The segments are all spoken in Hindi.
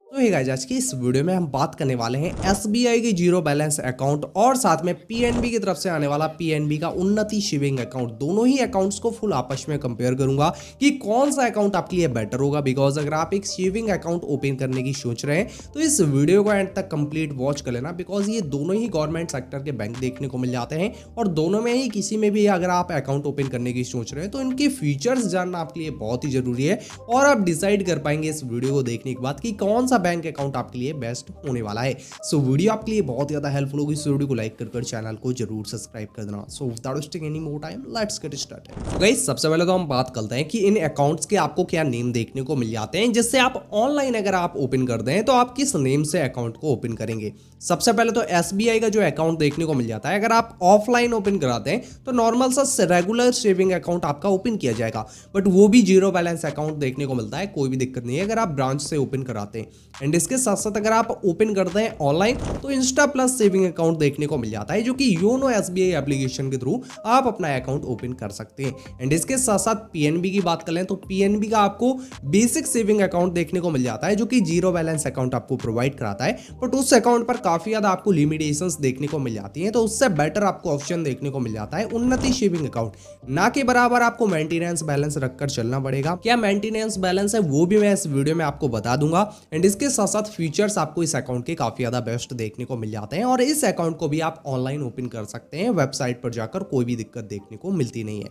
तो हे गाइस, आज की इस वीडियो में हम बात करने वाले हैं एसबीआई के जीरो बैलेंस अकाउंट और साथ में पीएनबी की तरफ से आने वाला पीएनबी का उन्नति सेविंग अकाउंट। दोनों ही अकाउंट्स को फुल आपस में कंपेयर करूंगा कि कौन सा अकाउंट आपके लिए बेटर होगा। बिकॉज अगर आप एक सेविंग अकाउंट ओपन करने की सोच रहे हैं तो इस वीडियो को एंड तक कंप्लीट वॉच कर लेना। बिकॉज ये दोनों ही गवर्नमेंट सेक्टर के बैंक देखने को मिल जाते हैं और दोनों में ही किसी में भी अगर आप अकाउंट ओपन करने की सोच रहे हैं तो इनके फीचर्स जानना आपके लिए बहुत ही जरूरी है और आप डिसाइड कर पाएंगे इस वीडियो को देखने के बाद कि कौन सा बैंक अकाउंट आपके लिए बेस्ट होने वाला है। सो वीडियो आपके लिए बहुत ज्यादा हेल्पफुल होगी। इस वीडियो को लाइक कर चैनल को जरूर सब्सक्राइब कर देना। So without wasting any more time let's get started. Guys, सबसे पहले तो हम बात करते हैं कि इन अकाउंट्स के आपको क्या नेम देखने को मिल जाते हैं जिससे आप ऑनलाइन अगर आप ओपन कर दें तो आप किस नेम से अकाउंट को ओपन करेंगे। सबसे पहले तो एसबीआई का जो अकाउंट देखने को मिल जाता है, अगर आप ऑफलाइन ओपन कराते हैं तो नॉर्मल सा रेगुलर सेविंग अकाउंट आपका ओपन किया जाएगा, बट वो भी जीरो बैलेंस अकाउंट देखने को मिलता है। कोई भी दिक्कत नहीं है अगर आप ब्रांच से ओपन कराते हैं। एंड इसके साथ साथ अगर आप ओपन करते हैं ऑनलाइन तो इंस्टा प्लस सेविंग अकाउंट देखने को मिल जाता है, जो कि योनो एसबीआई एप्लीकेशन के थ्रू आप अपना अकाउंट ओपन कर सकते हैं। एंड इसके साथ साथ पीएनबी की बात करें तो पीएनबी का आपको बेसिक सेविंग अकाउंट देखने को मिल जाता है, जो कि जीरो बैलेंस अकाउंट आपको प्रोवाइड कराता है। बट उस अकाउंट पर काफी ज्यादा आपको लिमिटेशंस देखने को मिल जाती हैं, तो उससे बेटर आपको ऑप्शन देखने को मिल जाता है उन्नति सेविंग अकाउंट। ना के बराबर आपको मेंटेनेंस बैलेंस रखकर चलना पड़ेगा। क्या मेंटेनेंस बैलेंस है वो भी मैं इस वीडियो में आपको बता दूंगा। एंड इसके साथ साथ फीचर्स आपको इस अकाउंट के काफी ज्यादा बेस्ट देखने को मिल जाते हैं और इस अकाउंट को भी आप ऑनलाइन ओपन कर सकते हैं, वेबसाइट पर जाकर कोई भी दिक्कत देखने को मिलती नहीं है।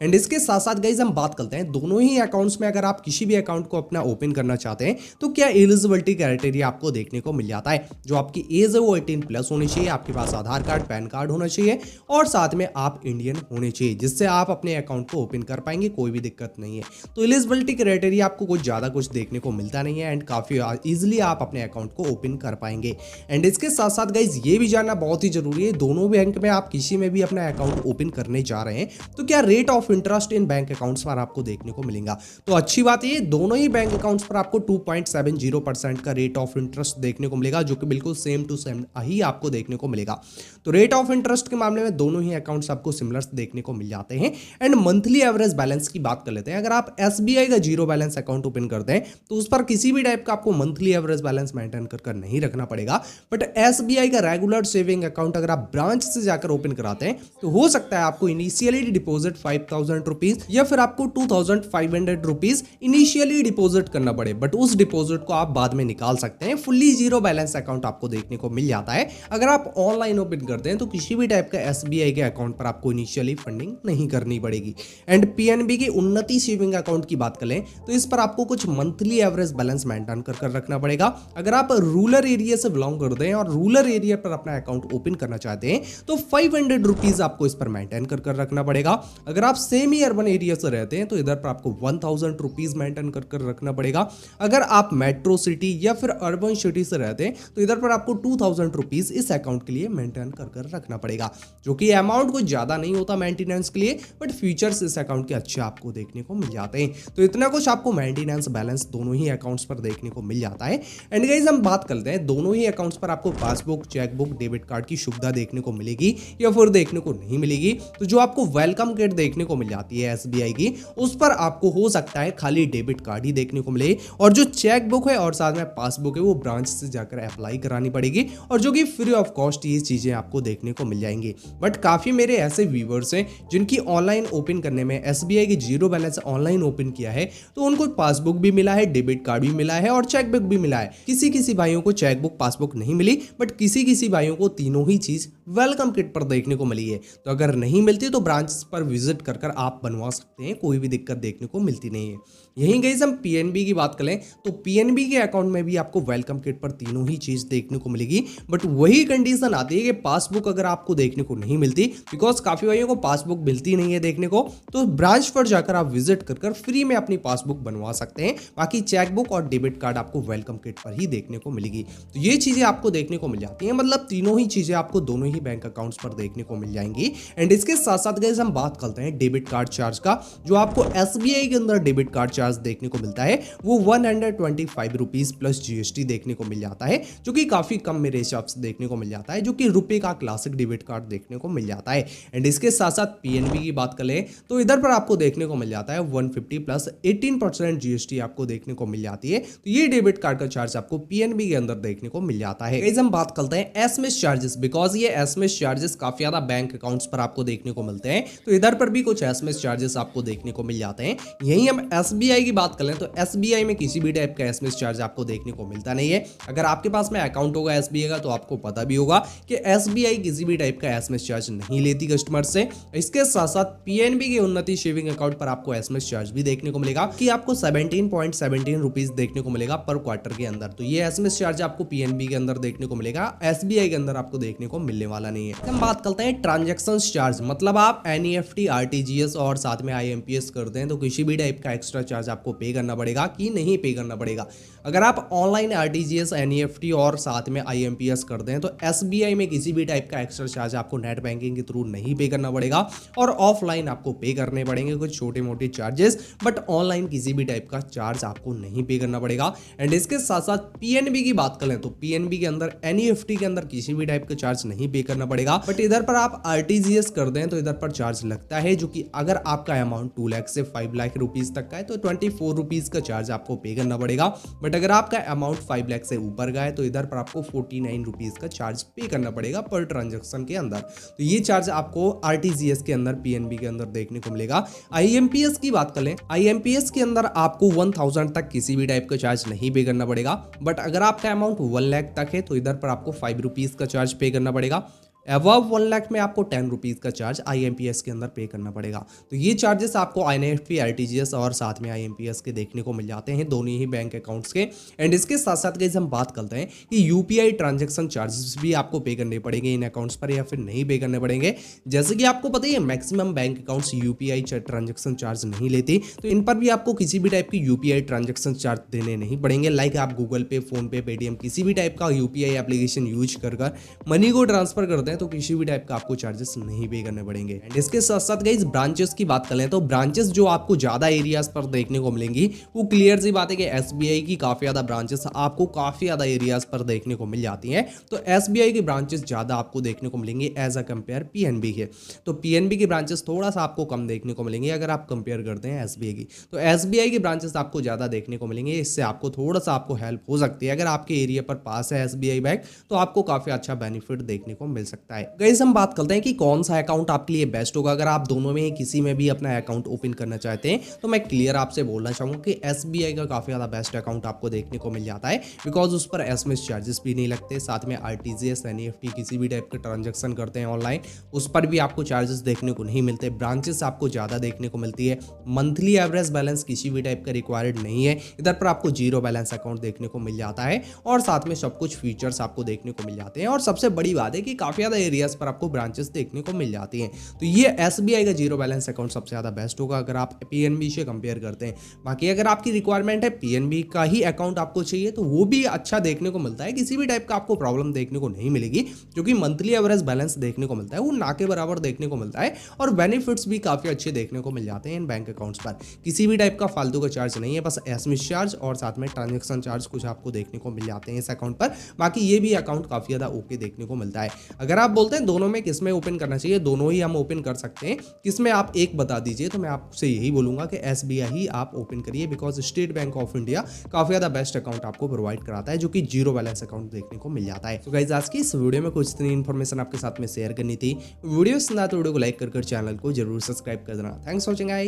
एंड इसके साथ साथ गाइस हम बात करते हैं दोनों ही अकाउंट्स में अगर आप किसी भी अकाउंट को अपना ओपन करना चाहते हैं तो क्या एलिजिबिलिटी क्राइटेरिया आपको देखने को मिल जाता है। जो आपकी एज है वो 18 प्लस होनी चाहिए, आपके पास आधार कार्ड पैन कार्ड होना चाहिए और साथ में आप इंडियन होने चाहिए, जिससे आप अपने अकाउंट को ओपन कर पाएंगे, कोई भी दिक्कत नहीं है। तो एलिजिबिलिटी क्राइटेरिया आपको कुछ ज्यादा कुछ देखने को मिलता नहीं है एंड काफी इजिली आप अपने अकाउंट को ओपन कर पाएंगे। एंड इसके साथ साथ गाइस ये भी जानना बहुत ही जरूरी है, दोनों बैंक में आप किसी में भी अपना अकाउंट ओपन करने जा रहे हैं तो क्या rate of interest in bank accounts पर आपको देखने को मिलेगा। तो अच्छी बात है, दोनों ही बैंक अकाउंट्स पर आपको 2.70% का रेट ऑफ इंटरेस्ट देखने को मिलेगा, जो कि बिल्कुल सेम टू सेम ही आपको देखने को मिलेगा। तो रेट ऑफ इंटरेस्ट के मामले में दोनों ही अकाउंट्स आपको सिमिलर देखने को मिल जाते हैं। एंड मंथली एवरेज बैलेंस की बात कर लेते हैं। अगर आप एसबीआई का जीरो बैलेंस अकाउंट ओपन करते हैं तो उस पर किसी भी टाइप का आपको मंथली एवरेज बैलेंस मेंटेन कर नहीं रखना पड़ेगा। बट एसबीआई का रेगुलर सेविंग अकाउंट अगर आप ब्रांच से जाकर ओपन कराते हैं तो हो सकता है आपको इनिशियली डिपॉजिट 5,000 रुपीज या फिर आपको 2,500 रुपीज इनिशियली डिपॉजिट करना पड़े, बट उस डिपॉजिट को आप बाद में निकाल सकते हैं। फुल्ली जीरो बैलेंस अकाउंट आपको देखने को मिल जाता है अगर आप ऑनलाइन ओपन करते हैं, तो किसी भी टाइप का एसबीआई के अकाउंट पर आपको इनिशियली फंडिंग नहीं करनी पड़ेगी। एंड पीएनबी की उन्नति सेविंग अकाउंट की बात करें तो इस पर आपको कुछ मंथली एवरेज बैलेंस मेंटेन कर रखना पड़ेगा। अगर आप रूरल एरिया से बिलोंग करते हैं और रूरल एरिया पर अपना अकाउंट ओपन करना चाहते हैं तो 500 रुपीज आपको इस पर मेंटेन कर रखना पड़ेगा। अगर आप सेमी अर्बन एरिया से रहते हैं तो इधर पर आपको 1,000 रुपीज मेंटेन कर रखना पड़ेगा। अगर आप मेट्रो सिटी या फिर अर्बन सिटी से रहते हैं तो इधर पर आपको 2,000 रुपीज इस अकाउंट के लिए मेंटेन कर रखना पड़ेगा, जो कि अमाउंट कुछ ज्यादा नहीं होता मेंटेनेंस के लिए, बट फीचर्स इस अकाउंट के अच्छे आपको देखने को मिल जाते हैं। तो इतना कुछ आपको मेंटेनेंस बैलेंस दोनों ही अकाउंट्स पर देखने को मिल जाता है। एंड गाइस हम बात करते हैं दोनों ही अकाउंट्स पर आपको पासबुक, चेकबुक, डेबिट कार्ड की सुविधा देखने को मिलेगी या फिर देखने को नहीं मिलेगी। तो जो आपको वेलकम किट देखने को मिल जाती है एसबीआई की, उस पर आपको हो सकता है खाली डेबिट कार्ड ही देखने को मिले और जो चेकबुक है और साथ में पासबुक है वो ब्रांच से जाकर अप्लाई करानी पड़ेगी और जो कि फ्री ऑफ कॉस्ट ये चीजें आपको देखने को मिल जाएंगी। बट काफी मेरे ऐसे व्यूअर्स हैं जिनकी ऑनलाइन ओपन करने में एसबीआई की जीरो बैलेंस ऑनलाइन ओपन किया है तो उनको पासबुक भी मिला है, डेबिट कार्ड भी मिला है और चेकबुक भी मिला है। किसी भाइयों को चेकबुक पासबुक नहीं मिली, बट किसी भाइयों को तीनों ही चीज वेलकम किट पर देखने को मिली है। तो अगर नहीं मिलती तो ब्रांच पर विजिट कर आप बनवा सकते हैं, कोई भी दिक्कत देखने को मिलती नहीं है। यहीं गाइस हम पीएनबी की बात करें तो पीएनबी के अकाउंट में भी आपको वेलकम किट पर तीनों ही चीज देखने को मिलेगी, बट वही कंडीशन आती है कि पासबुक अगर आपको देखने को नहीं मिलती, बिकॉज काफी भाइयों को पासबुक मिलती नहीं है देखने को, तो ब्रांच पर जाकर आप विजिट कर फ्री में अपनी पासबुक बनवा सकते हैं। बाकी चेकबुक और डेबिट कार्ड आपको वेलकम किट पर ही देखने को मिलेगी। तो ये चीजें आपको देखने को मिल जाती हैं, मतलब तीनों ही चीजें आपको दोनों ही बैंक अकाउंट्स पर देखने को मिल जाएंगी। एंड इसके साथ साथ गाइस हम बात करते हैं डेबिट कार्ड चार्ज का। जो आपको एसबीआई के अंदर डेबिट कार्ड चार्ज देखने को मिलता है वो 125 रुपीज प्लस जीएसटी देखने को मिल जाता है, जो कि काफी कम मेरे हिसाब से देखने को मिल जाता है, जो कि रुपए का क्लासिक डेबिट कार्ड देखने को मिल जाता है। एंड इसके साथ साथ पीएनबी की बात करें तो इधर पर आपको देखने को मिल जाता है 150 प्लस 18% जीएसटी आपको देखने को मिल जाती है। तो ये डेबिट कार्ड का चार्ज आपको पीएनबी के अंदर देखने को मिल जाता है। गाइस हम बात करते हैं एसएमएस चार्जेस, बिकॉज ये एसएमएस चार्जेस काफी ज्यादा बैंक अकाउंट्स पर आपको देखने को मिलते हैं, तो इधर पर भी कुछ एसएमएस चार्जेस आपको देखने को मिल जाते हैं। यही हम एसबीआई की बात कर लें तो एसबीआई में किसी भी टाइप का एसएमएस चार्ज आपको देखने को मिलता नहीं है। अगर आपके पास में अकाउंट होगा एसबीआई का तो आपको पता भी होगा कि एसबीआई किसी भी टाइप का एसएमएस चार्ज नहीं लेती कस्टमर से। इसके साथ साथ पीएनबी के उन्नति सेविंग अकाउंट पर आपको एसएमएस चार्ज भी देखने को मिलेगा कि आपको 17.17 रुपीज देखने को मिलेगा पर क्वार्टर के अंदर। तो ये एसएमएस चार्ज आपको पीएनबी के अंदर देखने को मिलेगा, एसबीआई के अंदर आपको देखने को मिलने वाला नहीं है। हम बात करते हैं ट्रांजैक्शन चार्ज, मतलब आप एनईएफटी, आरटीजीएस और साथ में आईएमपीएस करते हैं तो किसी भी टाइप का एक्स्ट्रा चार्ज आपको पे करना पड़ेगा कि नहीं पे करना पड़ेगा। अगर आप ऑनलाइन आरटीजीएस, एनईएफटी और साथ में आईएमपीएस करते हैं तो एसबीआई में किसी भी टाइप का एक्स्ट्रा चार्ज आपको नेट बैंकिंग के थ्रू नहीं पे करना पड़ेगा और ऑफलाइन आपको पे करने पड़ेंगे कुछ छोटे मोटे चार्जेस, बट ऑनलाइन किसी भी टाइप का चार्ज आपको नहीं पे करना पड़ेगा। एंड इसके साथ साथ पीएनबी की बात करें तो पीएनबी के अंदर, एनईएफटी के अंदर किसी भी टाइप का चार्ज नहीं पे करना पड़ेगा, बट इधर पर आप आरटीजीएस कर दें तो इधर पर चार्ज लगता है, जो कि अगर आपका अमाउंट 2 लाख से 5 लाख रुपीज तक का है तो 24 रुपीज का चार्ज आपको पे करना पड़ेगा। बट अगर आपका अमाउंट 5 लाख से ऊपर का है तो इधर पर आपको 49 रुपीज का चार्ज पे करना पड़ेगा पर ट्रांजेक्शन के अंदर। तो ये चार्ज आपको आरटीजीएस के अंदर, पीएनबी के अंदर देखने को मिलेगा। आईएमपीएस की बात करें, आईएमपीएस के अंदर आपको 1000 तक किसी भी टाइप का चार्ज नहीं पे करना पड़ेगा, बट अगर आपका अमाउंट 1 लाख तक है तो इधर पर आपको 5 रुपीज का चार्ज पे करना पड़ेगा। अबव 1 लाख में आपको 10 रुपीज़ का चार्ज आईएमपीएस के अंदर पे करना पड़ेगा। तो ये चार्जेस आपको एनईएफटी, आरटीजीएस और साथ में आईएमपीएस के देखने को मिल जाते हैं दोनों ही बैंक अकाउंट्स के। एंड इसके साथ साथ गाइस हम बात करते हैं कि यूपीआई ट्रांजैक्शन चार्जेस भी आपको पे करने पड़ेंगे इन अकाउंट्स पर या फिर नहीं पे करने पड़ेंगे। जैसे कि आपको पता ही है maximum bank accounts UPI transaction charge नहीं लेती, तो इन पर भी आपको किसी भी टाइप की यूपीआई ट्रांजैक्शन चार्ज देने नहीं पड़ेंगे। लाइक आप गूगल पे, फोन पे, पेटीएम किसी भी टाइप का यूपीआई एप्लीकेशन यूज कर मनी को ट्रांसफर करते हैं तो किसी भी टाइप आपको चार्जेस नहीं पे करने पड़ेंगे। एंड इसके साथ साथ गाइस ब्रांचेस की बात करें तो ब्रांचेस जो आपको ज्यादा एरियाज पर देखने को मिलेंगी, वो क्लियर सी बात है कि एसबीआई की काफी ज्यादा ब्रांचेस आपको काफी ज्यादा एरियाज पर देखने को मिल जाती हैं। तो एसबीआई की ब्रांचेस ज्यादा आपको देखने को मिलेंगे एज अ कंपेयर पीएनबी के। तो पीएनबी की ब्रांचेस थोड़ा सा आपको कम देखने को मिलेंगे अगर आप कंपेयर करते हैं एसबीआई की। तो एसबीआई की ब्रांचेस आपको ज्यादा देखने को मिलेंगे, इससे आपको थोड़ा सा आपको हेल्प हो सकती है। अगर आपके एरिया पर पास है एसबीआई बैंक तो आपको काफी अच्छा बेनिफिट देखने को मिल सकता है। गाइस हम बात करते हैं कि कौन सा अकाउंट आपके लिए बेस्ट होगा। अगर आप दोनों में किसी में भी अपना अकाउंट ओपन करना चाहते हैं तो मैं क्लियर आपसे बोलना चाहूंगा कि एसबीआई का काफी ज्यादा बेस्ट अकाउंट आपको देखने को मिल जाता है, बिकॉज उस पर एसएमएस चार्जेस भी नहीं लगते। साथ में आरटीजीएस, एनईएफटी किसी भी टाइप का ट्रांजैक्शन करते हैं ऑनलाइन, उस पर भी आपको चार्जेस देखने को नहीं मिलते। ब्रांचेस आपको ज्यादा देखने को मिलती है। मंथली एवरेज बैलेंस किसी भी टाइप का रिक्वायर्ड नहीं है, इधर पर आपको जीरो बैलेंस अकाउंट देखने को मिल जाता है और साथ में सब कुछ फीचर्स आपको देखने को मिल जाते हैं। और सबसे बड़ी बात है कि काफी ज्यादा एरियाज पर आपको ब्रांचेस देखने को मिल जाती हैं। तो ये एसबीआई का जीरो बैलेंस अकाउंट सबसे ज्यादा बेस्ट होगा अगर आप पीएनबी से कंपेयर करते हैं। बाकी अगर आपकी रिक्वायरमेंट है पीएनबी का ही अकाउंट आपको चाहिए तो वो भी अच्छा देखने को मिलता है, किसी भी टाइप का आपको प्रॉब्लम देखने को नहीं मिलेगी, क्योंकि मंथली एवरेज बैलेंस देखने को मिलता है वो ना के बराबर देखने को मिलता है और बेनिफिट्स भी काफी अच्छे देखने को मिल जाते हैं इन बैंक अकाउंट्स पर। किसी भी टाइप का फालतू का चार्ज नहीं है, बस एसएमएस चार्ज और साथ में ट्रांजेक्शन चार्ज कुछ आपको देखने को मिल जाते हैं इस अकाउंट पर। बाकी ये भी अकाउंट काफी ज्यादा ओके देखने को मिलता है। अगर आप बोलते हैं दोनों में किसमें ओपन करना चाहिए, दोनों ही हम ओपन कर सकते हैं, किसमें आप एक बता दीजिए, तो मैं आपसे यही बोलूंगा कि एसबीआई ही आप ओपन करिए, because state bank of India काफी ज्यादा बेस्ट अकाउंट आपको प्रोवाइड कराता है जो कि जीरो बैलेंस अकाउंट देखने को मिल जाता है। तो गाइस आज की इस वीडियो में कुछ इतनी इन्फॉर्मेशन आपके साथ में शेयर करनी थी। वीडियो पसंद आए तो वीडियो को लाइक कर चैनल को जरूर सब्सक्राइब कर देना। Thanks for watching.